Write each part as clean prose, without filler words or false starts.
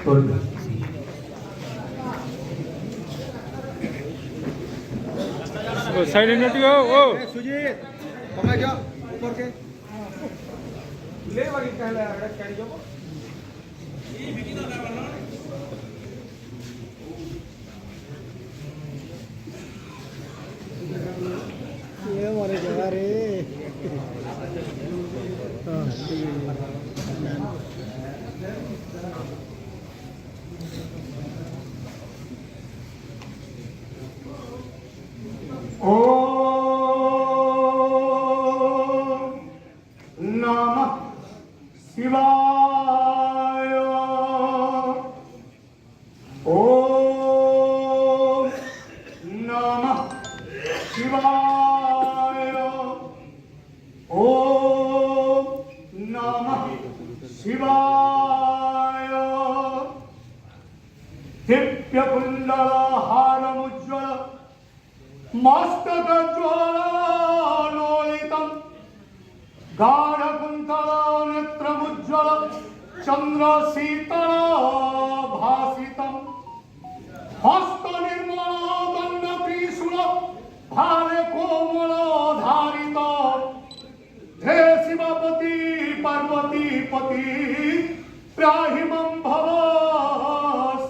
করবে। साइड नोटियो ओ सुजीत कमा जा ऊपर के ले वाली कहला कैरी जो ये बिकी तो करवाना ये मारे जगह रे हां ओम नमः शिवाय। ओम नमः शिवाय। ओम नमः शिवाय। दिव्यकुण्डलहारमुज्ज्वल मस्तकज्वालोलितं गाढकुन्तलनेत्रमुज्ज्वल चन्द्रशीतलभासितं हस्तनिर्मलदण्डत्रिशूल भाले कोमलधारित हे शिवपति पार्वतीपति त्राहि मम भवसागरम्।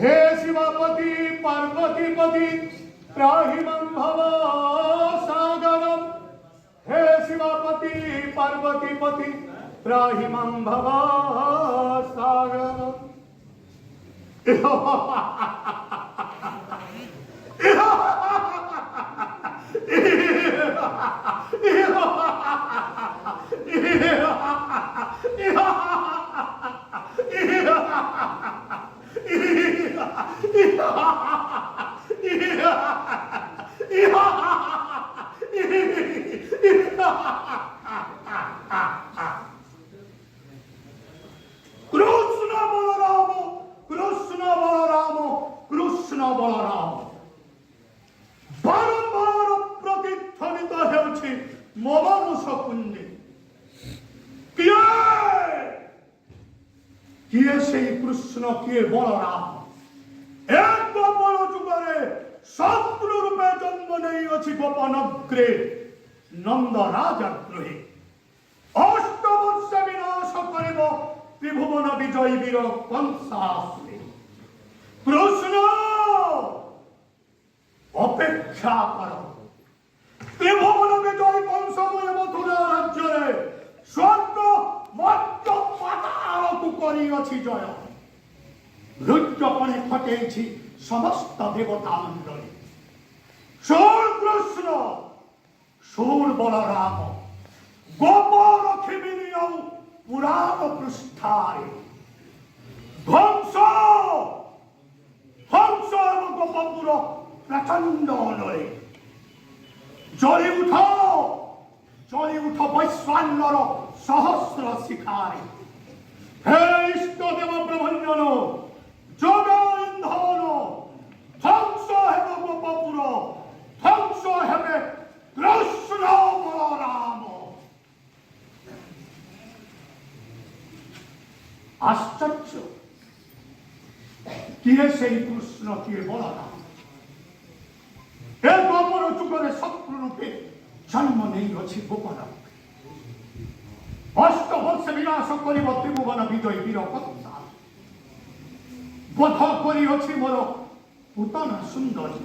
हे शिवपति पार्वतीपति त्राहि मम भवसागरम्। हे शिवपति पार्वतीपति त्राहि मम भवसागरम्। कृष्ण बलराम कृष्ण बलराम कृष्ण बलराम बारंबार प्रतिध्वनित हेउछि मो मानस कुंडे। किए से कृष्ण किए बलराम एक द्वापर जुगरे शत्रु रूपे जन्म नहीं अछि गोपनग्रे नंद राजा गृहे 8 वर्ष विनाश करिब त्रिभुवन विजयी वीर कंसासुरे। कृष्ण अपेक्षा कर त्रिभुवन विजयी कंसमय मथुरा राज्य स्वर्ग मध्य पाताल को करी अछि जय। रुद्रपणे फटेछि समस्त देवता मंडली। शूर कृष्ण शूर बलराम गोपाल रखिबिनियौ पुराण पृष्ठारे ध्वंस ध्वंस एवं गोपपुर प्रचंड लय। जलि उठ वैश्वानर सहस्र शिखारे। हे इष्टदेव प्रभंजन जग इंधन ध्वंस हेब गोपपुर ध्वंस हेबे कृष्ण बलराम। आश्चर्य किए से कृष्ण किए बलराम ए गोपर जुगरे शत्रु रूपे जन्म नहीं अछि गोपन 8 वर्ष विनाश करिब त्रिभुवन विजयी वीर कंसा। बोध करी अछि मोर पुतना सुंदरी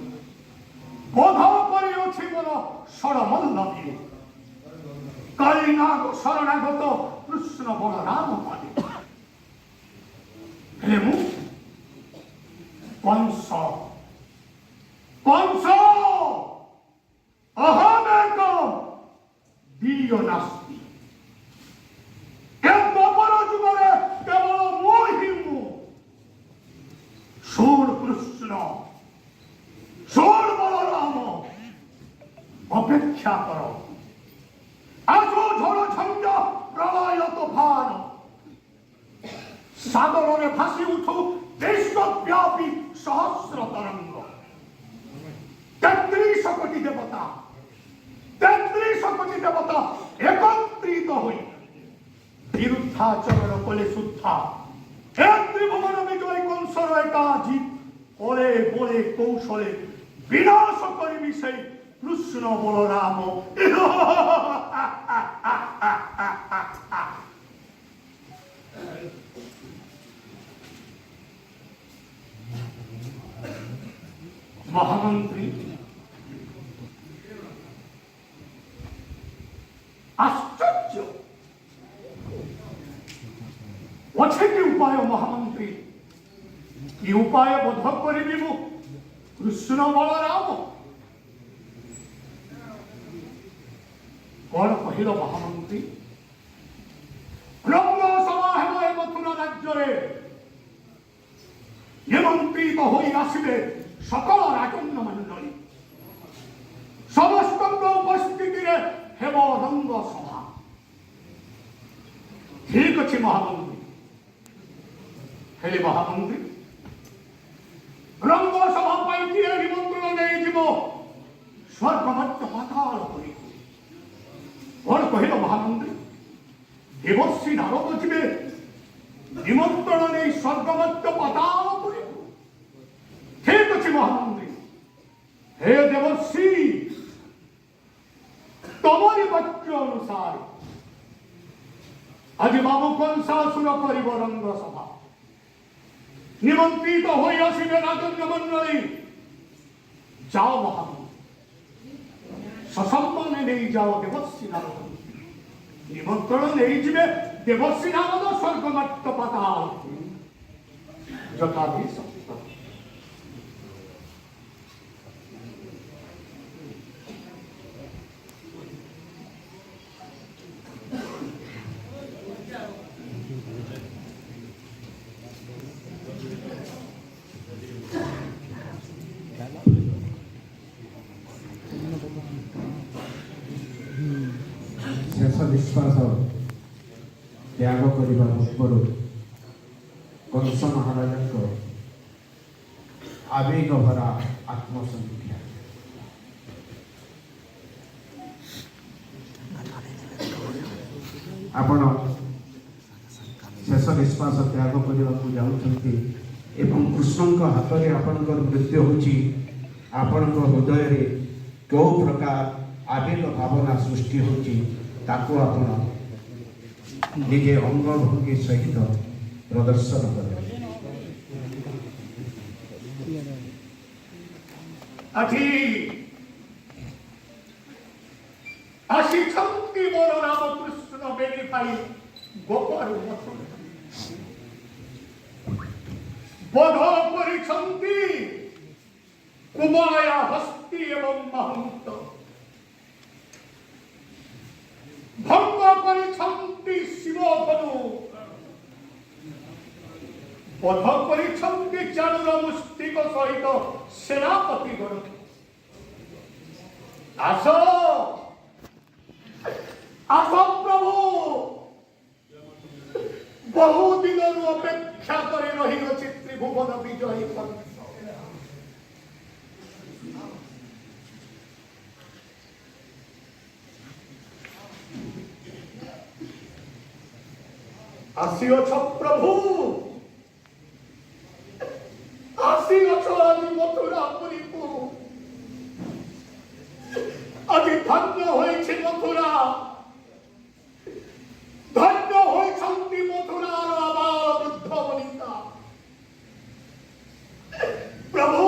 बोध करी अछि मोर षड़मल्लवी कालीनाग शरणागत कृष्ण बलराम पादे। हे मु कंस कंस अहमेकं दीयो नास्ति। एक द्वापर जुगरे केवल मोहि मु शूर कृष्ण शूर बलराम अपेक्षा करो। आजो झड़ झंझ प्रलय तूफान सागर में भासी उठू विश्वव्यापी सहस्र तरंग। 33 कोटि देवता एकत्रित हुई विरुद्धाचरण कले सुद्धा একাজি পরে বলে কৌশলে বিনাশ করিবি সেই কৃষ্ণ বলরাম। মহামন্ত্রী আশ্চর্য, আছে কি উপায় মহামন্ত্রী? কি উপায় বোধ করিবিব কৃষ্ণ বলরাম? কণ কহিল মহামন্ত্রী? রঙ্গসভা হেব এ মথুরা রাজ্যরে নিমন্ত্রিত হই আসিবে সকল রাজন্য মণ্ডলী, সমস্ত উপস্থিতিরে হেব রঙ্গসভা। ঠিক আছে মহামন্ত্রী। হেলে মহামন্ত্রী রঙ্গসভা পাইটিয়ে নিমন্ত্রণ নেই দিব স্বর্গমর্ত্য পাতাল করি। কণ কহিল মহামন্ত্রী? দেবশ্রী নারদ ଯିବେ নিমন্ত্রণ নেই স্বর্গমর্ত্য পাতাল করি। ঠিক আছে মহামন্ত্রী। হে দেবশ্রী, তোমারি বাক্য অনুসারে আজ বাবু কংসাসুর করিব রঙ্গসভা। নিমন্ত্রিত হই আসিবে রাজন্য মণ্ডলী। যাও মহামন্ত্রী, সসম্মানে নেই যাও দেবশ্রী নারদ। নিমন্ত্রণ নেই ଯିବେ দেবশ্রী নারদ স্বর্গমর্ত্য পাতাল যথাদেশ। ଶେଷ ନିଶ୍ୱାସ ତ୍ୟାଗ କରିବା ପୂର୍ବରୁ କଂସ ମହାରାଜଙ୍କ ଆବେଗ ଭରା ଆତ୍ମସମୀକ୍ଷା। ଆପଣ ଶେଷ ନିଶ୍ୱାସ ତ୍ୟାଗ କରିବାକୁ ଯାଉଛନ୍ତି ଏବଂ କୃଷ୍ଣଙ୍କ ହାତରେ ଆପଣଙ୍କର ମୃତ୍ୟୁ ହେଉଛି। ଆପଣଙ୍କ ହୃଦୟରେ କେଉଁ ପ୍ରକାର ଆବେଗ ଭାବନା ସୃଷ୍ଟି ହେଉଛି ତାକୁ ଆପଣ ନିଜେ ଅଙ୍ଗଭଙ୍ଗୀ ସହିତ ପ୍ରଦର୍ଶନ କରିବେ। আজি আসিছন্তি মোর রামকৃষ্ণ বেনি পাই গোপর মথুরা। বোধ করিছন্তি কুমায়া হস্তি এবং মহন্ত। ভঙ্গ করিছন্তি শিবধনু। বধ করিছন্তি চারুর মুষ্টিক সহিত সেনাপতি গণ। আস আস প্রভু, বহুদিনରୁ অপেক্ষা করে রহিଅছি ত্রিভুবন বিজয়ী কংস। আসিଅছ প্রভু, আসিଅছ আজি মথুরাপুরীকু। আজি ধন্য হয়েছে মথুরা, ধন্য হয়েছন্তি মথুরার আবার বৃদ্ধ বনিতা। প্রভু,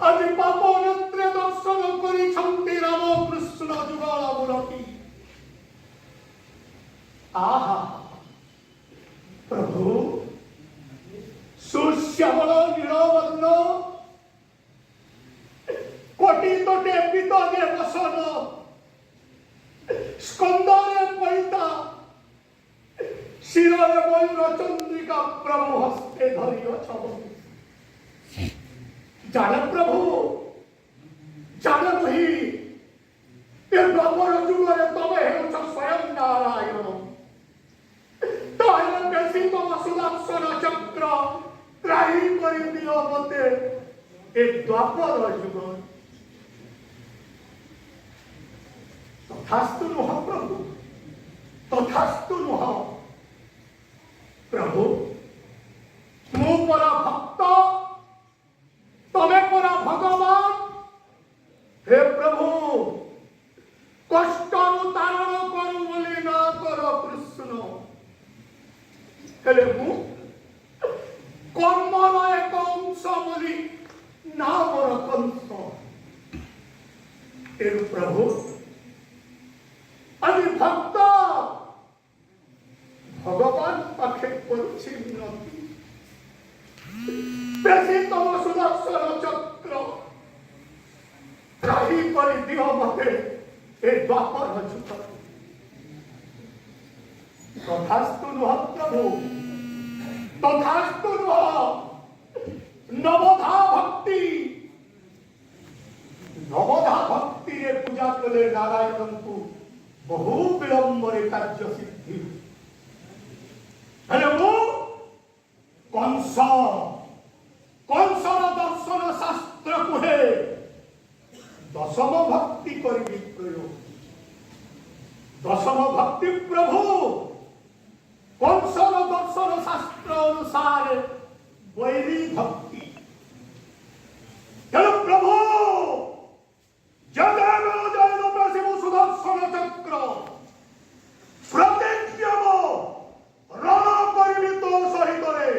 আজি পাপ নেত্রে দর্শন করিছন্তি রামকৃষ্ণ যুগল মূরতি। আহা প্রভু, সুশ্যামল নীলবর্ণ, কোটি তোটে পিতনে বসন, স্কন্দরে পৈতা, শিররে ময়ূর চন্দ্রিকা প্রভু হস্তে ধরিয়ছ। জানে প্রভু, জানে নহি এ দ্বাপর যুগরে তবে হেউছ স্বয়ং নারায়ণ। তাহলে বেশি তোমার সুদর্শন চক্র ত্রাহি করে দিও মতে এ দ্বাপর যুগ। তথাস্তু নহ প্রভু, তথাস্তু নহ প্রভু। ହେଲେ ମୁଁ କର୍ମର ଏକ ଅଂଶ ବୋଲି ନାମର କଂସ। ତେଣୁ ପ୍ରଭୁ ଆଜି ଭକ୍ତ ଭଗବାନ ପାଖେ କରୁଛି ମିନତି, ବେଶୀ ତମ ସୁଦର୍ଶନ ଚକ୍ର ତ୍ରାହି କରି ଦିଅ ମତେ ଏ ଦ୍ୱାପର ଯୁଗ। ତଥାସ୍ତୁ ନୁହ ପ୍ରଭୁ, ତଥାସ୍ତୁ ନୁହ। ନବଧା ଭକ୍ତି, ନବଧା ଭକ୍ତିରେ ପୂଜା କଲେ ନାରାୟଣଙ୍କୁ ବହୁ ବିଳମ୍ବରେ କାର୍ଯ୍ୟ ସିଦ୍ଧି। ହେଲେ ମୁଁ କଂସର ଦର୍ଶନ ଶାସ୍ତ୍ର କୁହେ ଦଶମ ଭକ୍ତି କରିବି ପ୍ରୟୋଗ। ଦଶମ ଭକ୍ତି ପ୍ରଭୁ କଂସର ଦର୍ଶନ ଶାସ୍ତ୍ର ଅନୁସାରେ ବୈରୀ ଭକ୍ତି। ତେଣୁ ପ୍ରଭୁ ଯେତେବେଳେ ଜୟ ବସିବୁ ସୁଦର୍ଶନ ଚକ୍ର ପ୍ରତିଜ୍ଞମ ରଣ କରିବି ତୋ ସହିତରେ।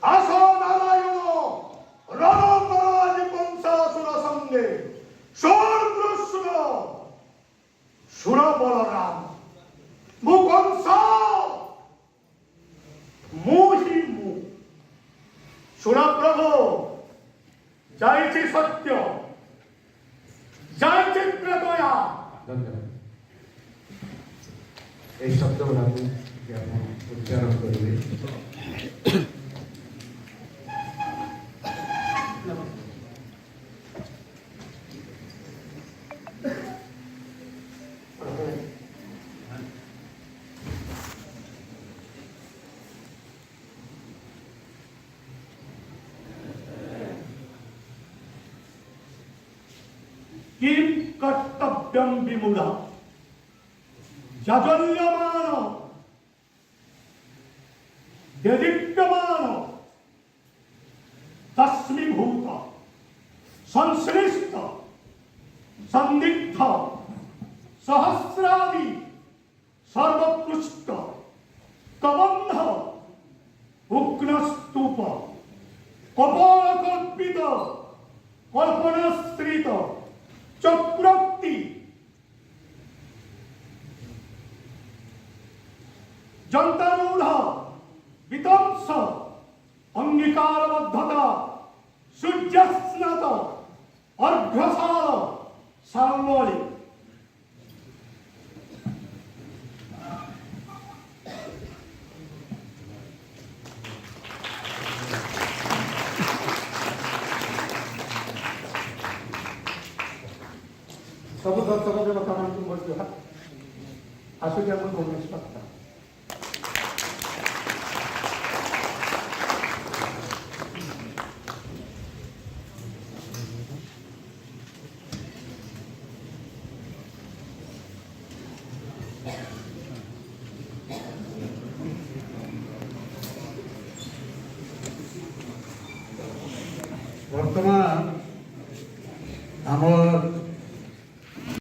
ଆସ ନାରାୟଣ ରଣ କର ଆଜି କଂସାସୁର ସଙ୍ଗେ। ଶୁଣ କୃଷ୍ଣ, ଶୁଣ ବଳରାମ, ମୁଁ କଂସ, ମୁଁ ହିଁ ମୁଁ। ଶୁଣ ପ୍ରଭୁ, ଯାଇଛି ସତ୍ୟ, ଯାଇଛି ପ୍ରଦୟା। ଧନ୍ୟବାଦ। এই শব্দ গুলাକୁ ଆପଣ ଉଚ୍ଚାରଣ କରିବେ। किं कर्तव्यं विमूढ जाजल्यमान देदीप्यमान तस्मीभूत संश्लिष्ट संदिग्ध सहस्रादि सर्वपृष्ठ कबंध उग्नस्तूप कपालकल्पित कल्पनास्त्रित चक्रोक्ति जंतारूढ़ विध्वंस अंगीकारबद्धता सूर्यस्नात अर्घ्यसाल साल्वली सब दर्शक देवता मान मध्य आसुचे आपण गणेश भक्त ବର୍ତ୍ତମାନ